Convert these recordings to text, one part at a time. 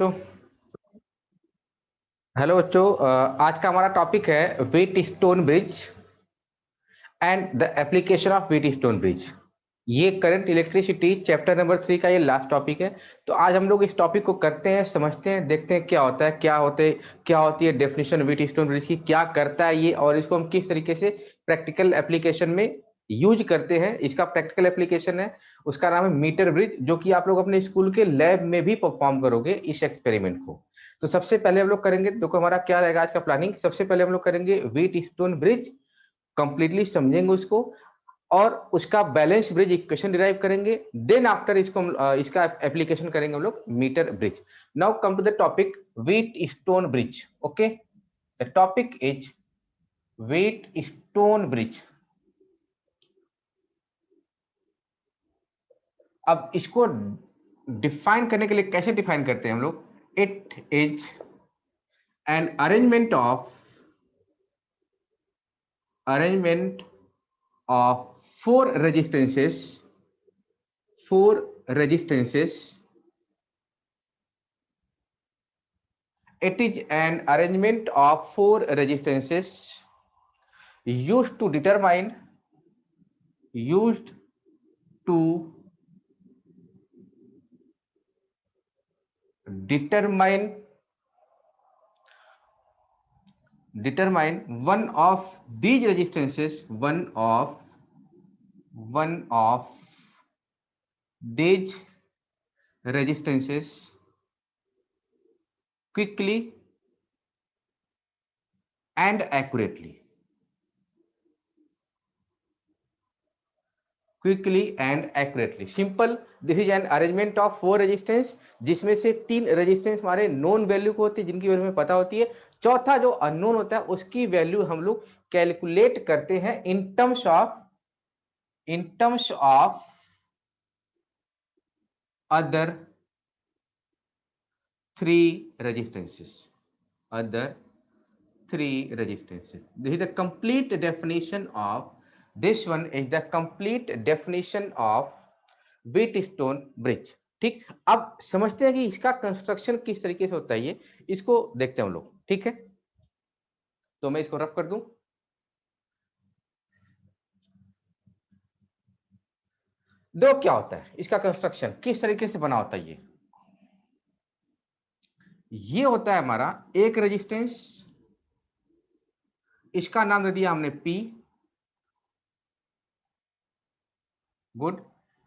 तो हेलो बच्चों, आज का हमारा टॉपिक है wheat stone bridge and the application of Wheatstone bridge. ये करंट इलेक्ट्रिसिटी चैप्टर नंबर 3 का ये लास्ट टॉपिक है। तो आज हम लोग इस टॉपिक को करते हैं, समझते हैं, देखते हैं क्या होता है, क्या होती है डेफिनेशन व्हीट स्टोन ब्रिज की, क्या करता है ये, और इसको हम किस तरीके से प्रैक्टिकल एप्लीकेशन में यूज करते हैं। इसका प्रैक्टिकल एप्लीकेशन है, उसका नाम है मीटर ब्रिज, जो कि आप लोग अपने स्कूल के लैब में भी परफॉर्म करोगे इस एक्सपेरिमेंट को। तो सबसे पहले हम लोग करेंगे, देखो हमारा क्या रहेगा आज का प्लानिंग। सबसे पहले हम लोग करेंगे व्हीट स्टोन ब्रिज, कंप्लीटली समझेंगे उसको, और उसका बैलेंस ब्रिज इक्वेशन डिराइव करेंगे। देन आफ्टर इसको इसका एप्लीकेशन करेंगे हम लोग metre bridge. Now come to the topic Wheatstone bridge. Okay, the topic is Wheatstone bridge. अब इसको डिफाइन करने के लिए कैसे डिफाइन करते हैं हम लोग? It is an arrangement of four resistances. It is an arrangement of four resistances used to determine one of these resistances, one of these resistances quickly and accurately. Simple, this is an arrangement of four resistance, जिसमें से तीन resistance हमारे known value को होती है, जिनकी value हमें पता होती है। चौथा जो अननोन होता है उसकी वैल्यू हम लोग कैलकुलेट करते हैं in terms of other three resistances. This is the complete definition of this one is the complete definition of Wheatstone bridge। ठीक, अब समझते हैं कि इसका कंस्ट्रक्शन किस तरीके से होता है, ये इसको देखते हैं हम लोग। ठीक है, तो मैं इसको रफ कर दूं। दो क्या होता है इसका कंस्ट्रक्शन, किस तरीके से बना होता है ये होता है हमारा एक रेजिस्टेंस, इसका नाम दे दिया हमने P। गुड।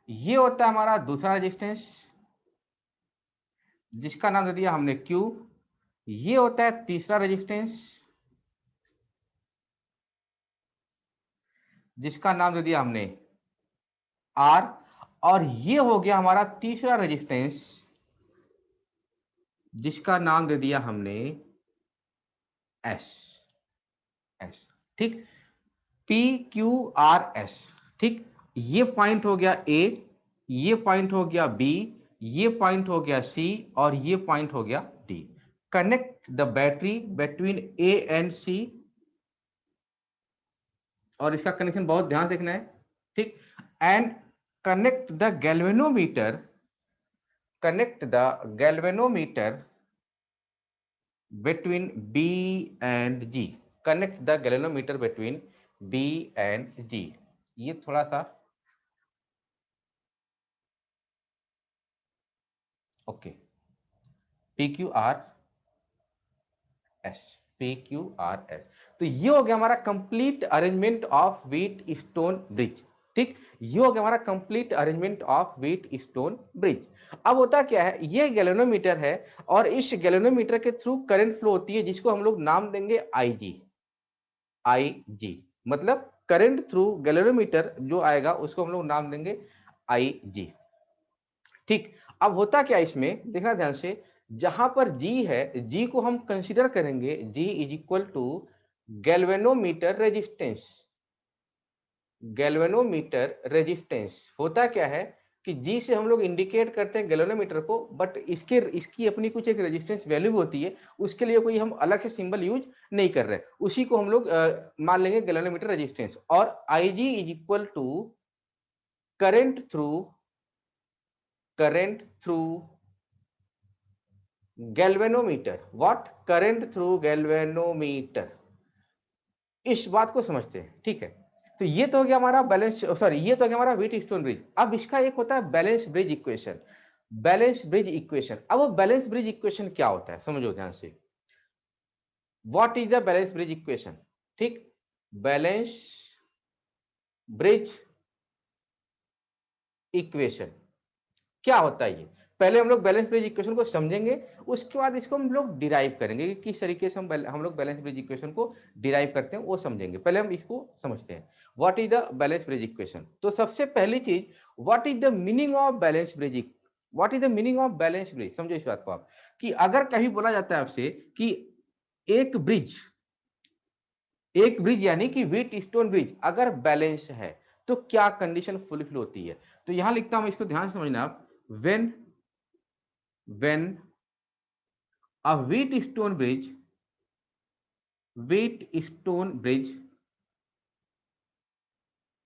ये होता है हमारा दूसरा रेजिस्टेंस, जिसका नाम दे दिया हमने Q। ये होता है तीसरा रेजिस्टेंस, जिसका नाम दे दिया हमने R। और ये हो गया हमारा तीसरा रेजिस्टेंस, जिसका नाम दे दिया हमने S। ठीक, PQRS। ठीक, ये पॉइंट हो गया A, ये पॉइंट हो गया B, ये पॉइंट हो गया C, और ये पॉइंट हो गया D। Connect the battery between A and C, और इसका कनेक्शन बहुत ध्यान देखना है। ठीक, and connect the galvanometer between B and G। connect the galvanometer between B and G। ये थोड़ा सा ओके, PQRS। तो ये हो गया हमारा complete arrangement of Wheatstone bridge. ठीक, ये हो गया हमारा complete arrangement of Wheatstone bridge. अब होता क्या है, ये गैल्वेनोमीटर है, और इस गैल्वेनोमीटर के थ्रू करंट फ्लो होती है, जिसको हम लोग नाम देंगे IG। मतलब करंट थ्रू गैल्वेनोमीटर जो आएगा उसको हम लोग नाम देंगे IG। ठीक, अब होता क्या इसमें देखना ध्यान से, जहां पर G है, G को हम कंसीडर करेंगे, G is equal to galvanometer resistance. होता क्या है कि G से हम लोग इंडिकेट करते हैं गैल्वेनोमीटर को, बट इसकी अपनी कुछ एक रेजिस्टेंस वैल्यू होती है, उसके लिए कोई हम अलग से सिंबल यूज नहीं कर रहे, उसी को हम लोग मान लेंगे गैल्वेनोमीटर रेजिस्टेंस। और IG is equal to current through galvanometer, what, current through galvanometer, इस बात को समझते हैं, ठीक है। तो ये तो हो गया हमारा बैलेंस, सॉरी ये तो हो गया हमारा व्हीट स्टोन ब्रिज। अब इसका एक होता है balance bridge equation. Balance bridge equation, अब वो बैलेंस ब्रिज इक्वेशन क्या होता है समझो ध्यान से। What is the balance bridge equation, ठीक, बैलेंस ब्रिज इक्वेशन क्या होता है ये, पहले हम लोग बैलेंस ब्रिज इक्वेशन को समझेंगे, उसके बाद इसको हम लोग डिराइव करेंगे कि किस तरीके से हम लोग बैलेंस ब्रिज इक्वेशन को डिराइव करते हैं वो समझेंगे। पहले हम इसको समझते हैं what is the balance bridge equation. तो सबसे पहली चीज, what is the meaning of balance bridge, what is the meaning of balance bridge, समझो इस बात को आप, कि अगर कहीं बोला जाता है आपसे कि एक ब्रिज, एक ब्रिज यानी कि व्हीट स्टोन ब्रिज अगर बैलेंस है तो क्या कंडीशन फुलफिल होती है। तो यहां लिखता हूं, इसको ध्यान से समझना आप, when a wheat stone bridge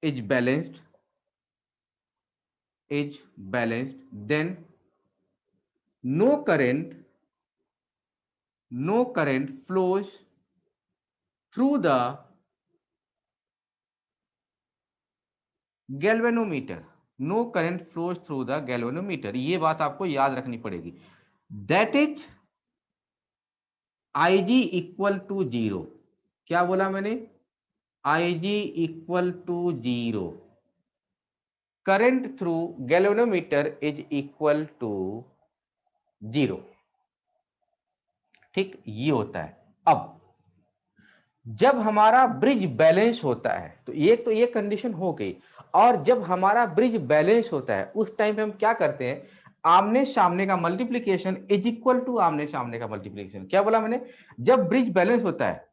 is balanced, then no current flows through the galvanometer, no current flows through the galvanometer, ये बात आपको याद रखनी पड़ेगी। That is Ig equal to 0, क्या बोला मैंने, Ig equal to 0, current through galvanometer is equal to 0, ठीक, ये होता है। अब जब हमारा ब्रिज बैलेंस होता है तो ये कंडीशन हो गई, और जब हमारा ब्रिज बैलेंस होता है उस टाइम पे हम क्या करते हैं, आमने सामने का मल्टीप्लीकेशन इज इक्वल टू आमने सामने का मल्टीप्लीकेशन। क्या बोला मैंने, जब ब्रिज बैलेंस होता है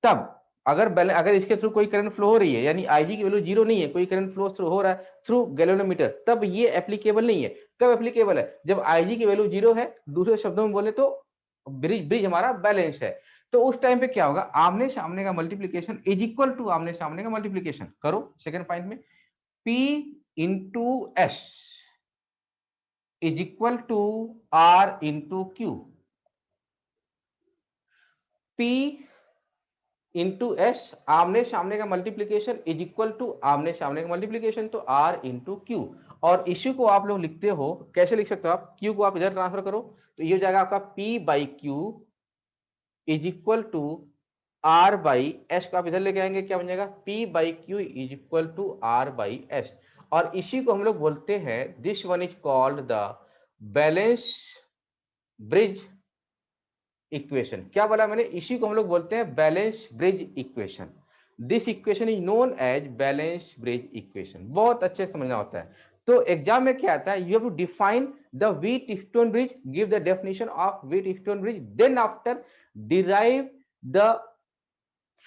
तब अगर इसके थ्रू कोई करंट फ्लो हो रही है, यानी आईजी की वैल्यू 0 नहीं है, कोई करंट फ्लो थ्रू हो रहा है थ्रू गैल्वेनोमीटर, तब ये एप्लीकेबल नहीं है। कब एप्लीकेबल है, जब आईजी की वैल्यू 0 है, दूसरे शब्दों में बोले तो ब्रिज ब्रिज हमारा बैलेंस है। तो उस टाइम पे क्या होगा, आमने सामने का मल्टीप्लीकेशन इज इक्वल टू आमने सामने का मल्टीप्लीकेशन करो सेकंड पॉइंट में, P into S is equal to R into Q, P into S आमने सामने का मल्टीप्लीकेशन इज इक्वल टू आमने सामने का मल्टीप्लीकेशन, तो R इंटू क्यू। और इश्यू को आप लोग लिखते हो, कैसे लिख सकते हो आप, Q को आप इधर ट्रांसफर करो तो ये हो जाएगा आपका P by Q is equal to R by S, को आप इधर लेके आएंगे क्या बन जाएगा, P by Q is equal to R by S. और इसी को हम लोग बोलते हैं, this one is called the balance bridge equation. क्या बोला मैंने, इसी को हम लोग बोलते हैं balance bridge equation. This equation is known as balance bridge equation, बहुत अच्छे से समझना होता है। तो एग्जाम में क्या आता है, you have to define the Wheatstone bridge, give the definition of Wheatstone bridge, then after derive the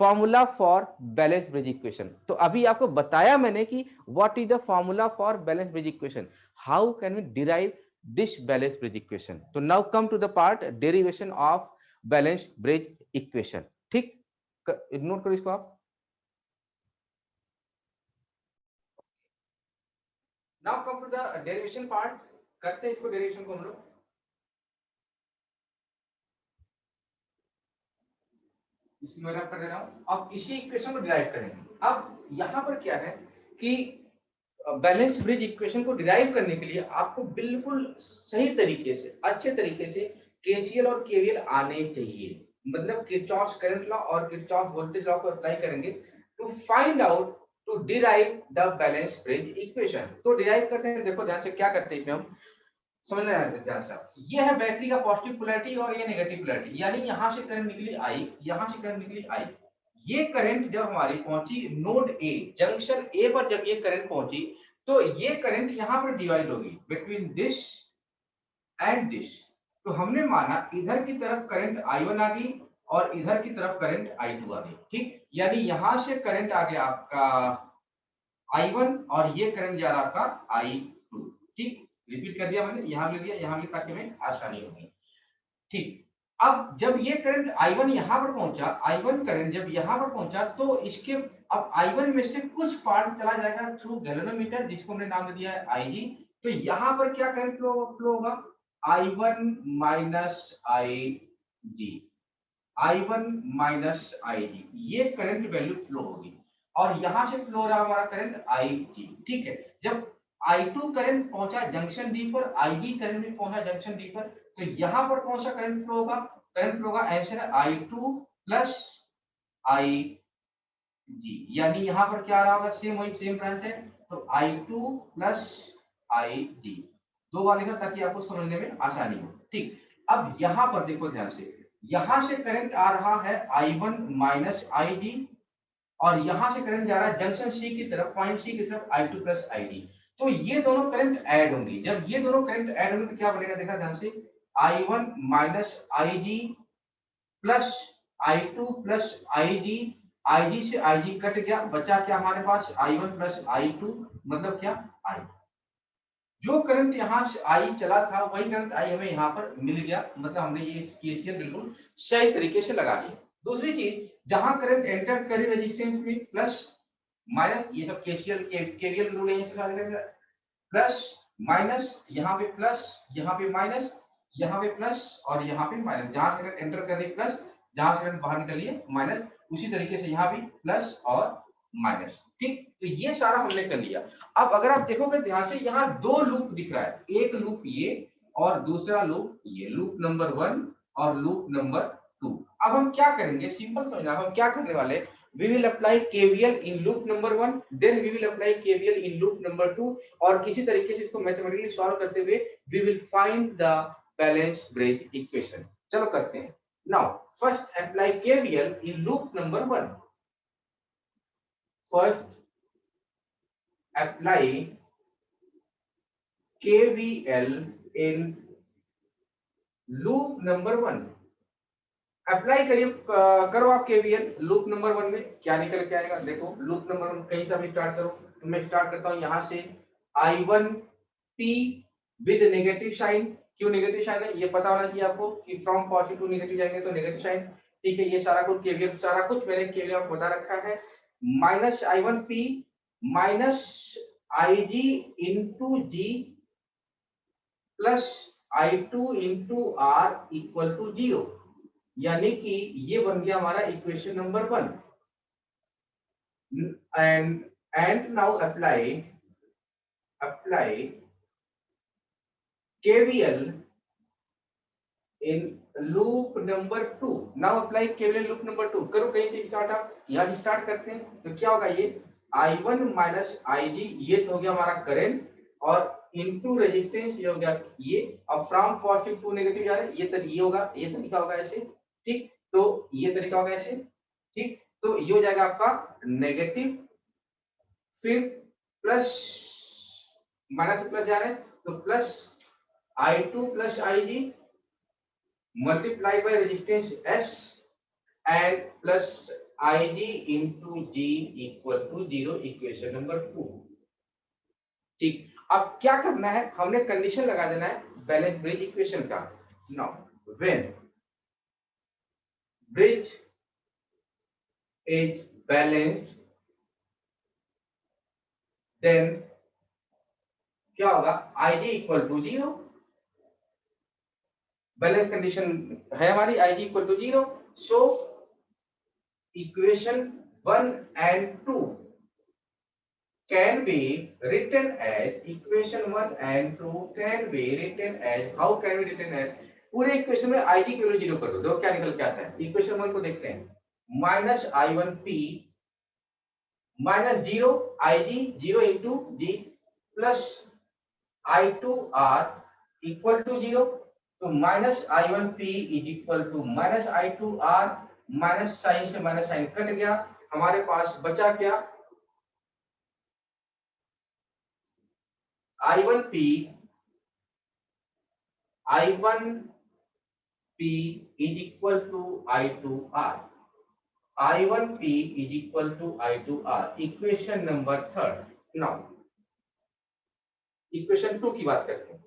formula for balance bridge equation. तो अभी आपको बताया मैंने कि what is the formula for balance bridge equation, how can we derive this balance bridge equation. तो now come to the part derivation of balance bridge equation, ठीक, note करो इसको आप। Now come to the derivation part, करते हैं इसको derivation को हम लोग। इसको मैं रख कर दे रहा हूं, अब इसी इक्वेशन को डिराइव करेंगे। अब यहां पर क्या है कि बैलेंस ब्रिज इक्वेशन को डिराइव करने के लिए आपको बिल्कुल सही तरीके से, अच्छे तरीके से केसीएल और केवीएल आने चाहिए, मतलब किरचॉफ्स करंट लॉ और किरचॉफ्स वोल्टेज लॉ को अप्लाई करेंगे to find out, to derive the balance bridge equation. तो डिराइव करते हैं, देखो ध्यान से क्या करते हैं इसमें हम, समझ रहे हैं ध्यान से। ये है बैटरी का पॉजिटिव पोलैरिटी और ये नेगेटिव पोलैरिटी, यानी यहां से करंट निकली आई, यहां से करंट निकली आई। ये करंट जब हमारी पहुंची नोड ए, जंक्शन ए पर जब ये करंट पहुंची, तो ये करंट यहां पर डिवाइड होगी बिटवीन दिस एंड दिस। तो हमने माना इधर की तरफ करंट I1 आ गई और इधर की तरफ करंट I2 आ गई, ठीक, यानी यहां से करंट आ गया आपका I1 और ये करंट जा रहा आपका I2, ठीक, रिपीट कर दिया मैंने, यहां लिख दिया, यहां लिख, ताकि हमें आसानी होगी, ठीक। अब जब ये करंट I1 यहां पर पहुंचा, I1 करंट जब यहां पर पहुंचा, तो इसके अब I1 में से कुछ पार्ट चला जाएगा थ्रू गैल्वेनोमीटर, जिसको हमने नाम दिया है Ig। तो यहां पर क्या करंट फ्लो होगा, I1 माइनस आई जी, I1 माइनस आई जी, ये करंट वैल्यू फ्लो होगी और यहां से फ्लो हो रहा हमारा करंट IG, ठीक है। जब I2 करंट पहुंचा जंक्शन डी पर, IG करंट भी पहुंचा जंक्शन डी पर, तो यहां पर कौन सा करंट फ्लो होगा? करंट फ्लो का आंसर है I2 प्लस IG, यानी यहां पर क्या आ रहा होगा? सेम वही सेम ब्रांच है, तो I2 प्लस IG, दो बार लिखा ताकि आपको समझने में आसानी हो, ठीक। अब यहां पर देखो ध्यान से, यहां से करंट आ रहा है I1 माइनस IG और यहां से करंट जा रहा है जंक्शन सी की तरफ, पॉइंट सी की तरफ I2 प्लस IG। तो ये दोनों करंट ऐड होंगी, जब ये दोनों करंट ऐड होंगे तो क्या बनेगा? देखा ध्यान से, I1 minus IG plus I2 plus IG, IG से IG कट गया, बचा क्या हमारे पास? I1 प्लस I2, मतलब क्या? I, जो करंट यहां से आई चला था वही करंट आई हमें यहां पर मिल गया, मतलब हमने ये केसीएल बिल्कुल सही तरीके से लगा लिया। दूसरी चीज, जहां करंट एंटर करे रेजिस्टेंस में प्लस माइनस, ये सब केसीएल केवीएल रूल है, प्लस माइनस, यहाँ पे प्लस, यहाँ पे माइनस, यहाँ पे प्लस और यहाँ पे माइनस, जहां से करंट एंटर कर रही प्लस, जहां से करंट बाहर निकल रही माइनस, उसी तरीके से यहाँ भी प्लस और माइनस, ठीक। तो ये सारा हमने कर लिया। अब अगर आप देखोगे ध्यान से, यहाँ दो लूप दिख रहा है, एक लूप ये और दूसरा लूप ये, लूप नंबर 1 और लूप नंबर 2। अब हम क्या करेंगे? सिंपल समझना, हम क्या करने वाले, we will apply KVL in loop number 1, then we will apply KVL in loop number 2 और किसी तरीके से इसको मैथमेटिकली सॉल्व करते हुए we will find the balanced bridge equation। चलो करते हैं। Now first apply KVL in loop number 1। First apply KVL in loop number 1। Apply करिए, करो आप केवीएल लूप नंबर 1 में, क्या निकल के आएगा? देखो लूप नंबर 1 कहीं से भी स्टार्ट करो, तो मैं स्टार्ट करता हूं यहां से, I1P विद नेगेटिव साइन। क्यों नेगेटिव साइन है ये पता होना चाहिए आपको कि फ्रॉम पॉजिटिव टू नेगेटिव जाएंगे तो नेगेटिव साइन, ठीक है। ये सारा कुछ केवीएल, सारा कुछ मैंने केवीएल आपको बता रखा है। Minus I1P minus IG into G plus I2 into R equal to 0, यानी कि ये बन गया हमारा equation number 1। And now apply KVL in loop number 2। Now apply KVL loop number 2, करो कहीं से स्टार्ट, आप यहां से स्टार्ट करते हैं तो क्या होगा? ये I1 माइनस IG, ये तो हो गया हमारा करंट, और इनटू रेजिस्टेंस ये हो गया ये, अब फ्रॉम पॉजिटिव टू नेगेटिव जा रहा है, ये होगा, ये तरीका होगा ऐसे, ठीक। तो ये तरीका होगा ऐसे, ठीक। तो ये हो जाएगा आपका नेगेटिव, फिर प्लस, माइनस से प्लस जा रहे हैं तो plus I2 plus IG multiply by resistance S and plus IG into G equal to 0, equation number 2, ठीक। अब क्या करना है? हमने कंडीशन लगा देना है बैलेंस ब्रिज इक्वेशन का। Now when bridge is balanced then क्या होगा? IG equal to 0, balance condition है हमारी IG equal to 0, so equation 1 and 2 can be written as, equation 1 and 2 can be written as, how can be written as, पूरे equation में IG की value 0 कर दो, देखो क्या निकल के आता है। इक्वेशन 1 को देखते हैं, minus I1P minus 0 IG 0 into G plus I2R equal to 0, तो minus I1P is equal to minus I2R, minus sign से माइनस साइन कट गया, हमारे पास बचा क्या? I1P is equal to I2R, I1P is equal to I2R, equation number 3। Now equation 2 की बात करते हैं।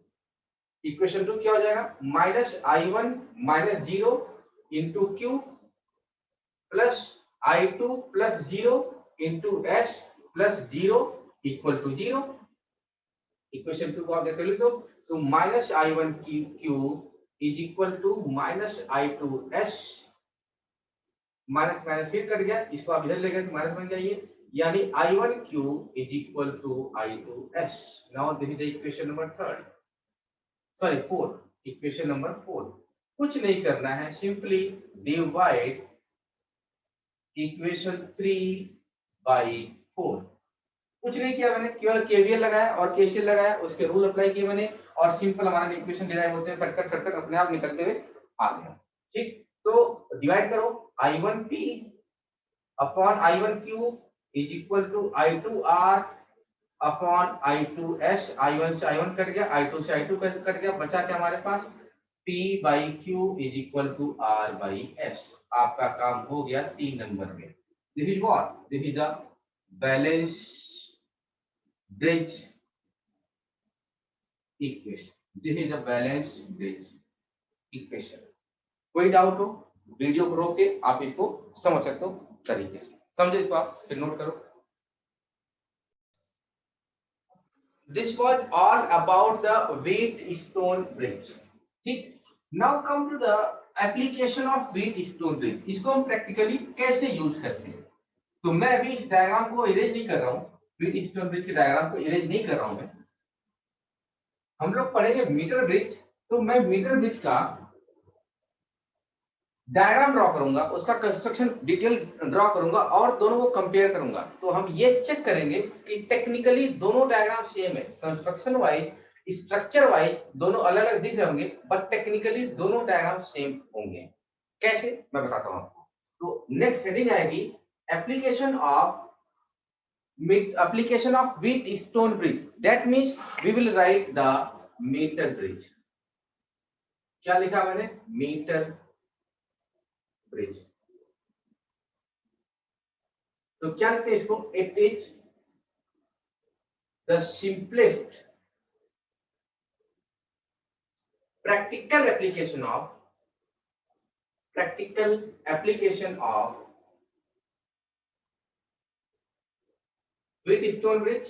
इक्वेशन 2 क्या हो जाएगा? Minus I1 minus 0 into Q plus I2 plus 0 into S plus 0 equal to 0, equation 2 को आप जैसे लिख दो। तो minus I one Q is equal to minus I two S, minus minus फिर कट गया, इसको आप इधर ले गए तो माइनस बन जाइए, यानी I1Q is equal to I2S. Now this is the equation number 3, sorry 4, equation number 4. कुछ नहीं करना है, simply divide equation 3 by 4. कुछ नहीं किया मैंने, केवल KVL लगाया और KCL लगाया, उसके रूल अप्लाई किए मैंने, और सिंपल हमारे इक्वेशन डिराइव होते हैं, कट अपने आप निकलते हुए आ गया। ठीक, तो डिवाइड करो, I1P upon I1Q is equal to I2R upon I2S, I1 से I1 कट गया, I2 से I2 कट गया, बचा क्या हमारे पास, P by Q is equal to R by S। आपका काम हो गया 3 नंबर में। This is what, this is the balance bridge equation, this is the balance bridge equation. कोई डाउट हो, वीडियो को रोक के आप इसको समझ सकते हो तरीके से, समझे इसको आप, फिर नोट करो। This was all about the Wheatstone bridge. ठीक, now come to the application of Wheatstone bridge. इसको हम प्रैक्टिकली कैसे यूज करते हैं? तो मैं अभी इस डायग्राम को इरेज नहीं कर रहा हूँ, Wheatstone bridge के डायग्राम को इरेज नहीं कर रहा हूँ मैं। हम लोग पढ़ेंगे मीटर ब्रिज, तो मैं मीटर ब्रिज का डायग्राम ड्रॉ करूंगा, उसका कंस्ट्रक्शन डिटेल ड्रॉ करूंगा और दोनों को कंपेयर करूंगा। तो हम ये चेक करेंगे कि टेक्निकली दोनों डायग्राम सेम है, कंस्ट्रक्शन वाइज, स्ट्रक्चर वाइज दोनों अलग अलग दिख रहे होंगे, बट टेक्निकली दोनों डायग्राम सेम होंगे। कैसे, मैं बताता हूं आपको। तो नेक्स्ट हेडिंग आएगी application of Wheatstone bridge. That means we will write the meter bridge. क्या लिखा मैंने, मीटर ब्रिज। तो क्या लिखते हैं इसको, it is the simplest practical application of Wheatstone bridge,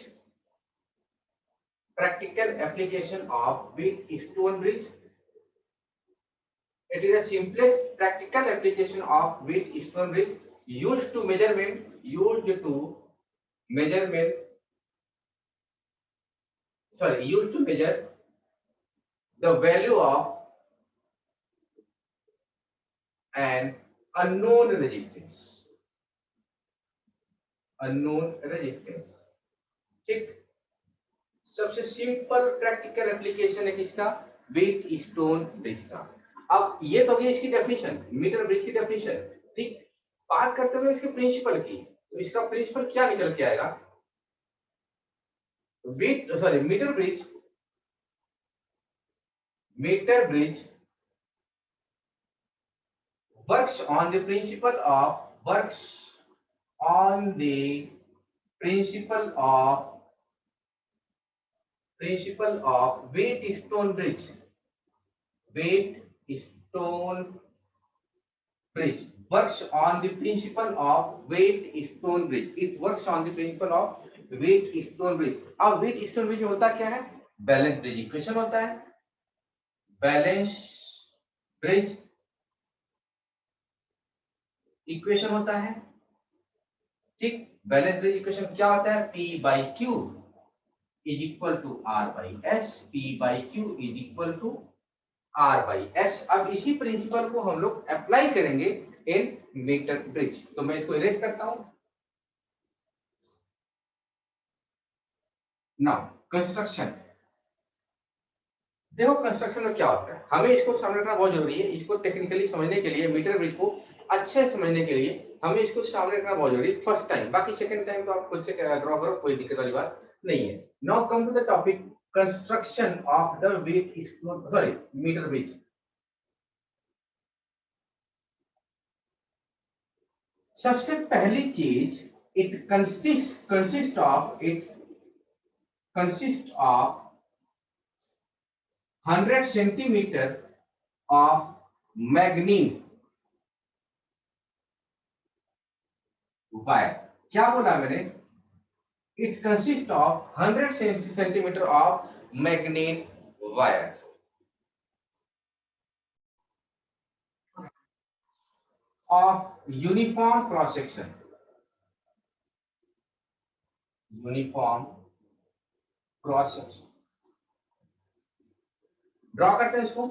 practical application of Wheatstone bridge. It is the simplest practical application of Wheatstone bridge used to measure the value of an unknown resistance। ठीक, सबसे simple practical application है किसका, Wheatstone bridge का। अब ये तो होगी इसकी डेफिनेशन, मीटर ब्रिज की डेफिनेशन। ठीक, बात करते हुए इसके प्रिंसिपल की, तो इसका प्रिंसिपल क्या निकल के आएगा, metre bridge works on the principle of Wheatstone bridge. Wheatstone bridge works on the principle of Wheatstone bridge. It works on the principle of Wheatstone bridge. अब Wheatstone bridge में होता क्या है, बैलेंस ब्रिज इक्वेशन होता है, balance bridge equation होता है। ठीक, बैलेंस ब्रिज इक्वेशन क्या होता है, P by Q is equal to R by S, P by Q is equal to R by S। अब इसी प्रिंसिपल को हम लोग अप्लाई करेंगे इन मीटर ब्रिज। तो मैं इसको इरेज करता हूं। नाउ कंस्ट्रक्शन, देखो कंस्ट्रक्शन में क्या होता है, हमें इसको समझना बहुत जरूरी है। इसको टेक्निकली समझने के लिए, मीटर ब्रिज को अच्छे समझने के लिए हमें इसको सामने रखना बहुत जरूरी है फर्स्ट टाइम। बाकी सेकंड टाइम तो आप खुद से ड्रॉ करो, कोई दिक्कत वाली बात नहीं है। Now come to the topic, construction of the metre bridge. सबसे पहली चीज, it consist of 100 centimetre of manganin wire. क्या बोला मैंने, it consist of 100 centimetre of manganin wire of uniform cross section, uniform cross section draw करते हैं इसको।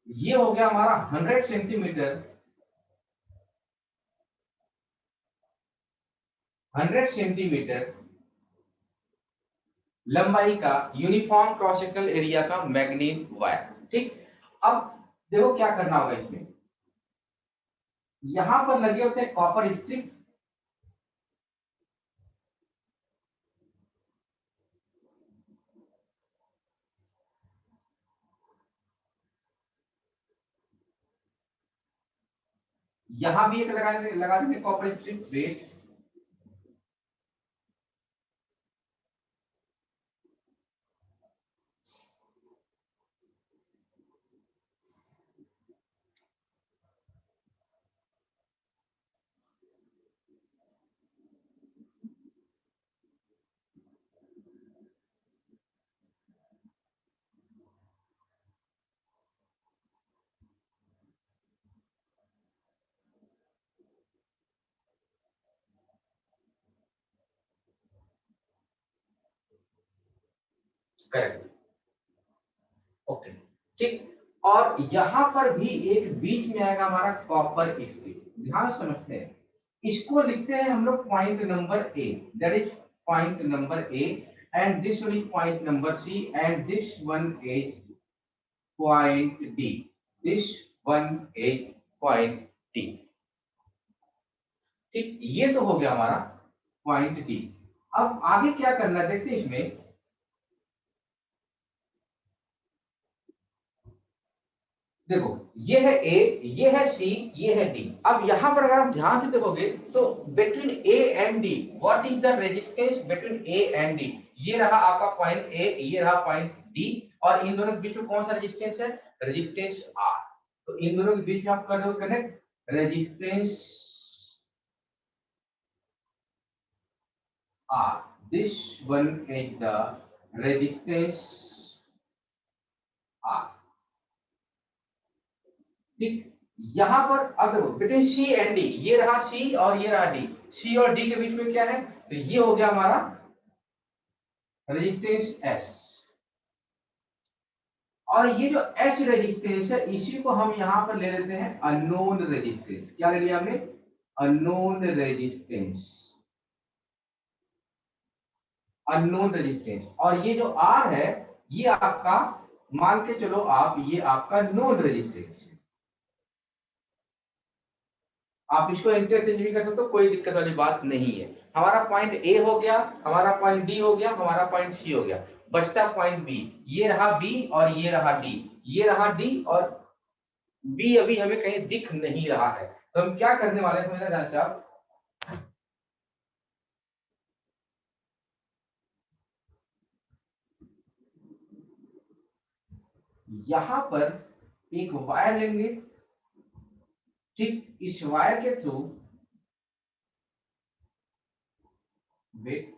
ये हो गया हमारा 100 सेंटीमीटर, 100 सेंटीमीटर लंबाई का यूनिफॉर्म क्रॉस सेक्शनल एरिया का मैग्नीट वायर। ठीक, अब देखो क्या करना होगा इसमें। यहां पर लगे होते हैं कॉपर स्ट्रिप, यहां भी एक लगा देंगे copper strip wait, correct, okay. ठीक, और यहां पर भी एक बीच में आएगा हमारा कॉपर स्ट्रिप, ध्यान से समझते हैं। इसको लिखते हैं हम लोग point number A, that is point number A, and this one is point number C, and this one is point D, this one is point D. ठीक, ये तो हो गया हमारा पॉइंट डी। अब आगे क्या करना है देखते हैं इसमें। देखो ये है ए, ये है सी, ये है डी। अब यहां पर अगर आप ध्यान से देखोगे तो between A and D what is the resistance between A and D? ये रहा आपका पॉइंट ए, ये रहा पॉइंट डी, और इन दोनों के बीच में कौन सा रेजिस्टेंस है? Resistance R. तो इन दोनों के बीच में आप कर रहे हो connect resistance R, this one is the resistance R. ठीक, यहां पर अब देखो बिटवीन सी एंड डी, ये रहा सी और ये रहा डी, सी और डी के बीच में क्या है? तो ये हो गया हमारा रेजिस्टेंस एस, और ये जो एस रेजिस्टेंस है इसी को हम यहां पर ले लेते हैं अननोन रेजिस्टेंस। क्या ले लिया हमने? Unknown resistance, unknown resistance. और ये जो आर है ये आपका मान के चलो आप, ये आपका नोन रेजिस्टेंस है। आप इसको इंटरचेंज भी कर सकते हो, कोई दिक्कत वाली बात नहीं है। हमारा पॉइंट ए हो गया, हमारा पॉइंट डी हो गया, हमारा पॉइंट सी हो गया, बचता पॉइंट बी। ये रहा बी और ये रहा डी, ये रहा डी, और बी अभी हमें कहीं दिख नहीं रहा है। तो हम क्या करने वाले हैं मेरा ध्यान से आप, यहां पर एक वायर लेंगे। ठीक, इस वायर के थ्रू वेट,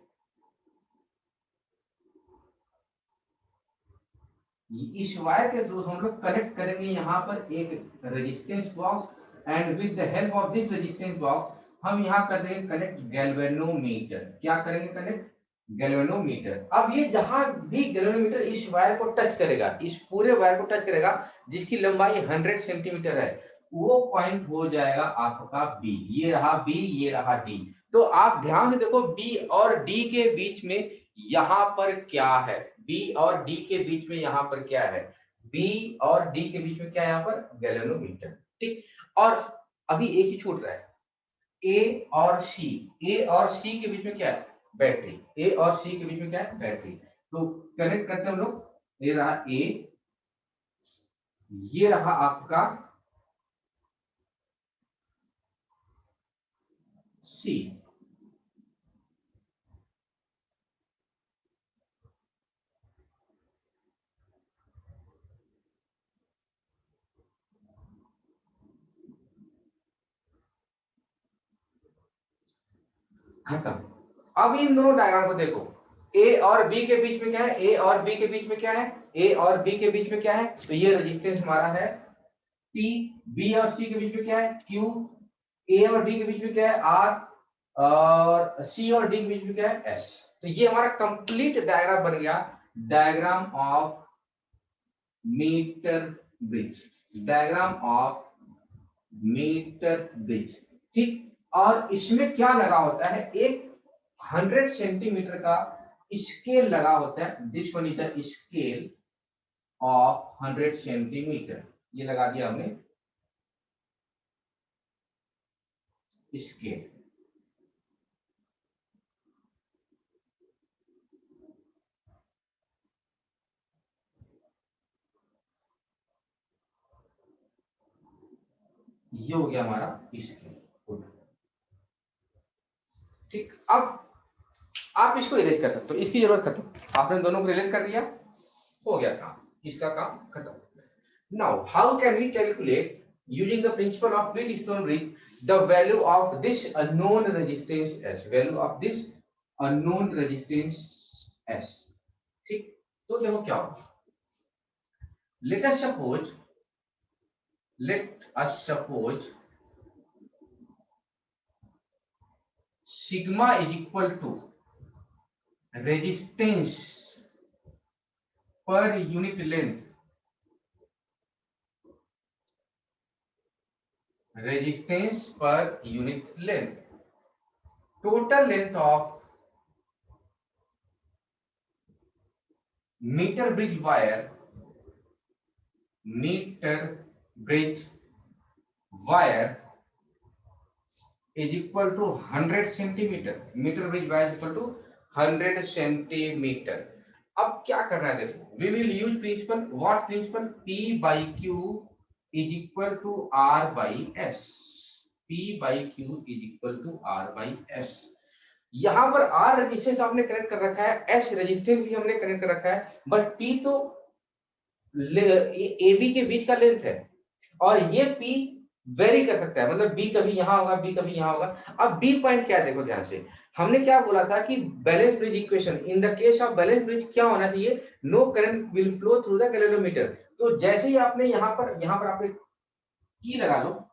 इस वायर के थ्रू हम लोग कनेक्ट करेंगे यहाँ पर एक resistance box, and with the help of this resistance box हम यहाँ कर देंगे कनेक्ट गैल्वेनोमीटर। क्या करेंगे? Connect galvanometer. अब ये जहां भी गैल्वेनोमीटर इस वायर को टच करेगा, इस पूरे वायर को टच करेगा जिसकी लंबाई 100 सेंटीमीटर है, वो पॉइंट हो जाएगा आपका बी। ये रहा बी, ये रहा डी। तो आप ध्यान से देखो बी और डी के बीच में यहां पर क्या है? बी और डी के बीच में यहां पर क्या है? बी और डी के बीच में क्या है? यहाँ पर गैल्वेनोमीटर। ठीक, और अभी एक ही छूट रहा है, ए और सी। ए और सी के बीच में क्या है? बैटरी। ए और सी के बीच में क्या है? बैटरी। तो कनेक्ट करते हैं हम लोग। ये रहा ए, ये रहा आपका सी। खत्म। अब इन दोनों डायग्राम को देखो, ए और बी के बीच में क्या है? ए और बी के बीच में क्या है? ए और बी के बीच में क्या है, तो ये रेजिस्टेंस हमारा है P, बी और सी के बीच में क्या है Q, ए और डी के बीच में क्या है R, और सी और डी के बीच में क्या है S। तो ये हमारा कंप्लीट डायग्राम बन गया, diagram of metre bridge, diagram of metre bridge. ठीक, और इसमें क्या लगा होता है, एक 100 सेंटीमीटर का स्केल लगा होता है, this one is the scale of 100 centimetre, ये लगा दिया हमने स्केल। ये हो गया हमारा स्केल। ठीक, अब आप इसको इरेज कर सकते हो, इसकी जरूरत खत्म, आपने दोनों को रिलेट कर दिया, हो गया काम, इसका काम खत्म। Now how can we calculate using the principle of Wheatstone bridge the value of this unknown resistance S, value of this unknown resistance S। ठीक, तो देखो क्या होगा, let us suppose sigma is equal to resistance per unit length, resistance per unit length, total length of meter bridge wire, meter bridge wire is equal to 100 centimeter, meter bridge wire is equal to 100 centimeter। अब क्या करना है, देखो, we will use principle, what principle, P by Q is equal to R by S, P by Q is equal to R by S। यहां पर R resistance आपने connect कर रखा है, S रेजिस्टेंस भी हमने कनेक्ट कर रखा है, बट P तो ए बी के बीच का लेंथ है, और ये P वेरी कर सकता है, मतलब B कभी यहां होगा, B कभी यहां होगा। अब B पॉइंट क्या है, देखो ध्यान से, हमने क्या बोला था कि balance bridge equation, in the case of balance bridge क्या होना चाहिए, no current will flow through the galvanometer. तो जैसे ही आपने यहां पर आप एक की लगा लो,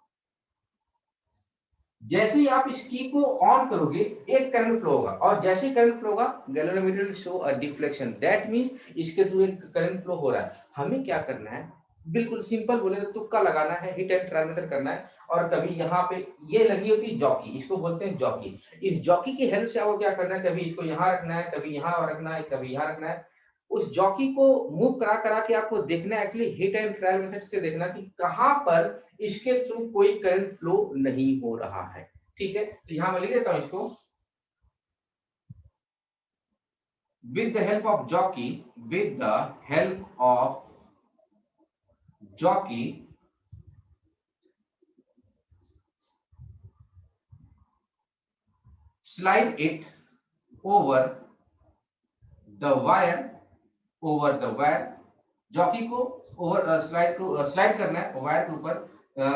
जैसे ही आप इस की को ऑन करोगे एक करंट फ्लो होगा, और जैसे ही करंट फ्लो होगा galvanometer will show a deflection, that means इसके थ्रू एक करंट फ्लो हो रहा है। हमें क्या करना है, बिल्कुल सिंपल बोले तो तुक्का लगाना है, हिट एंड ट्राई मेथड करना है। और कभी यहाँ पे ये लगी होती है जॉकी, इसको बोलते हैं जॉकी, इस जॉकी की हेल्प से आपको क्या करना है, कभी इसको यहाँ रखना है, कभी यहाँ रखना है, कभी यहाँ रखना है। उस जॉकी को मूव करा करा के आपको देखना है, actually hit and trial method से देखना कि कहां पर इसके थ्रू कोई करंट फ्लो नहीं हो रहा है। ठीक है, तो यहां मैं लिख देता हूं इसको, with the help of jockey, with the help of jockey slide it over the wire, over the wire, jockey को ओवर स्लाइड करना है वायर के ऊपर,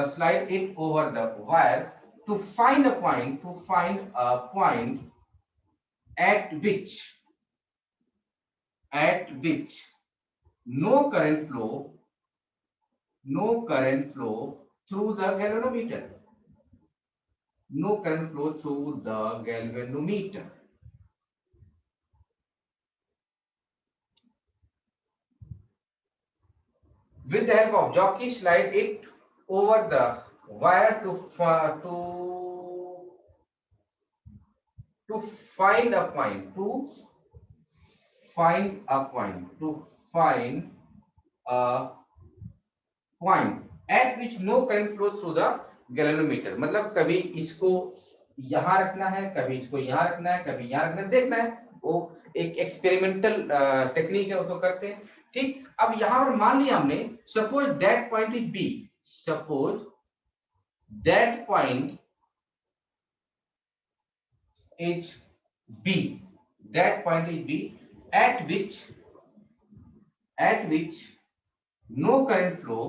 slide it over the wire to find a point, to find a point at which no current flow through the galvanometer, no current flow through the galvanometer। With the help of jockey, slide it over the wire to find a point, to find a point at which no current flow through the galvanometer। मतलब कभी इसको यहां रखना है, कभी इसको यहां रखना है, कभी यहां रखना है, देखना है, वो एक एक्सपेरिमेंटल टेक्निक है, उसको करते हैं। ठीक, अब यहां पर मान लिया हमने, suppose that point is B, suppose that point is B, that point is B at which no current flow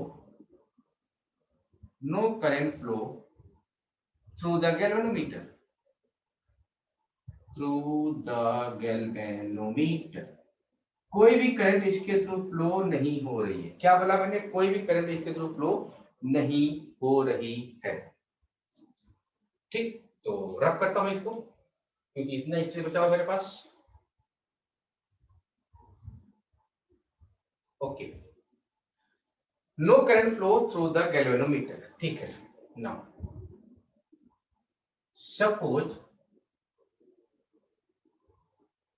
through the galvanometer, through the galvanometer। कोई भी करंट इसके थ्रू फ्लो नहीं हो रही है। क्या बोला मैंने? कोई भी करंट इसके थ्रू फ्लो नहीं हो रही है। ठीक, तो रब करता हूं इसको, क्योंकि इतना हिस्ट्री बचा हुआ मेरे पास। Okay, no current flow through the galvanometer. ठीक है, now suppose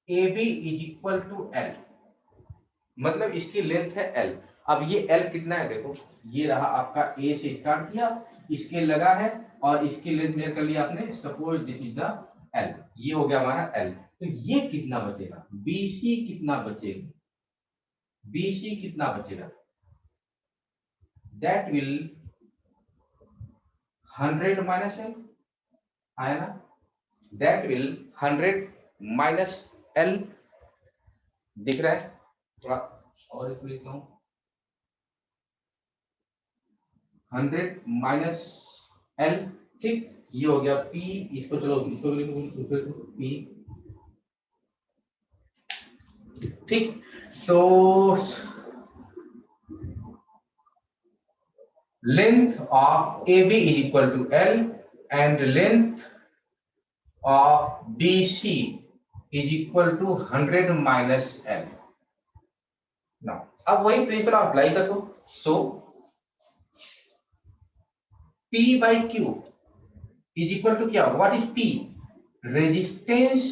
AB is equal to L, मतलब इसकी लेंथ है L। अब ये L कितना है? देखो, ये रहा आपका A से स्टार्ट किया, इसके लगा है, और इसकी लेंथ मेजर कर लिया आपने। Suppose this is the L, ये हो गया हमारा L। तो ये कितना बचेगा? BC कितना बचेगा? BC कितना बचेगा? दैट विल 100 माइनस L आया ना? दैट विल 100 माइनस L, दिख रहा है? थोड़ा और इसको लिखता हूं, 100 माइनस L। ठीक, ये हो गया P। इसको चलो इसको लिखो P। ठीक, तो length of AB is equal to L and length of BC is equal to 100 minus L। Now अब वही प्रिंसिपल अप्लाई कर दो। So P by Q is equal to क्या? What is P? Resistance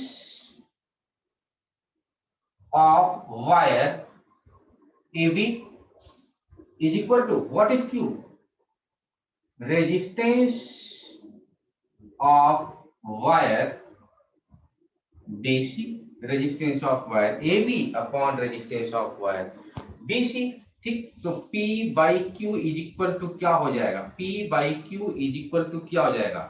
of wire AB is equal to what is Q? Resistance of wire BC, resistance of wire AB upon resistance of wire BC। ठीक, तो P by Q is equal to क्या हो जाएगा? P by Q is equal to क्या हो जाएगा?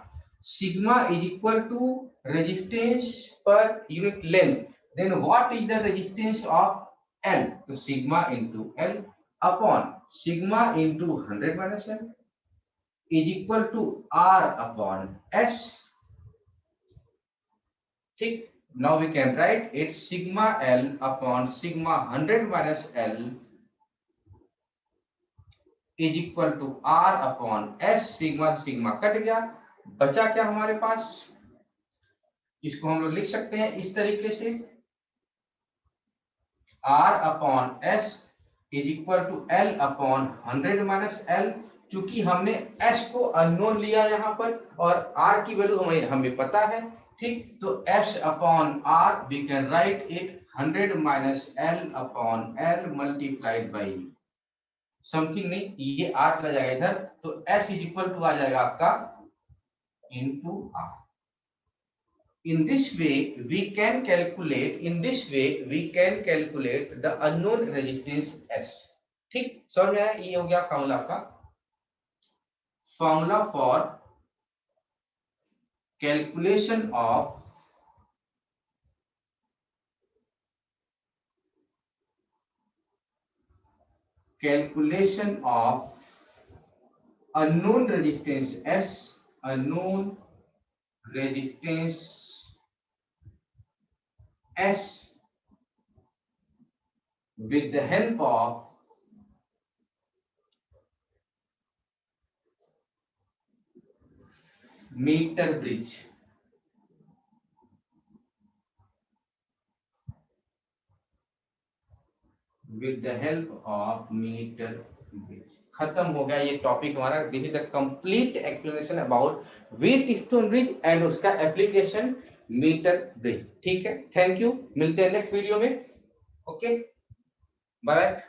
Sigma is equal to resistance per unit length, then what is the resistance of L? तो sigma into L upon sigma into 100 minus L is equal to R upon S। ठीक, now we can write it sigma L upon sigma 100 minus L is equal to R upon S। Sigma sigma cut गया, बचा क्या हमारे पास? इसको हम लोग लिख सकते हैं इस तरीके से, R upon S is equal to L upon 100 minus L। क्योंकि हमने S को अननोन लिया यहाँ पर, और R की वैल्यू हमें पता है। ठीक, तो S upon R we can write it 100 minus L upon L multiplied by something नहीं, ये R चला जाएगा इधर, तो S इज इक्वल टू आ जाएगा आपका into R। In this way we can calculate the unknown resistance S। ठीक, समझ में आया? ये हो गया फॉर्मूला का, formula for calculation of unknown resistance S, unknown resistance S with the help of meter bridge। with the help of meter bridge। खत्म हो गया ये टॉपिक हमारा। This is the complete explanation about Wheatstone bridge and उसका application metre bridge. ठीक है, thank you, मिलते हैं नेक्स्ट वीडियो में। Okay, bye.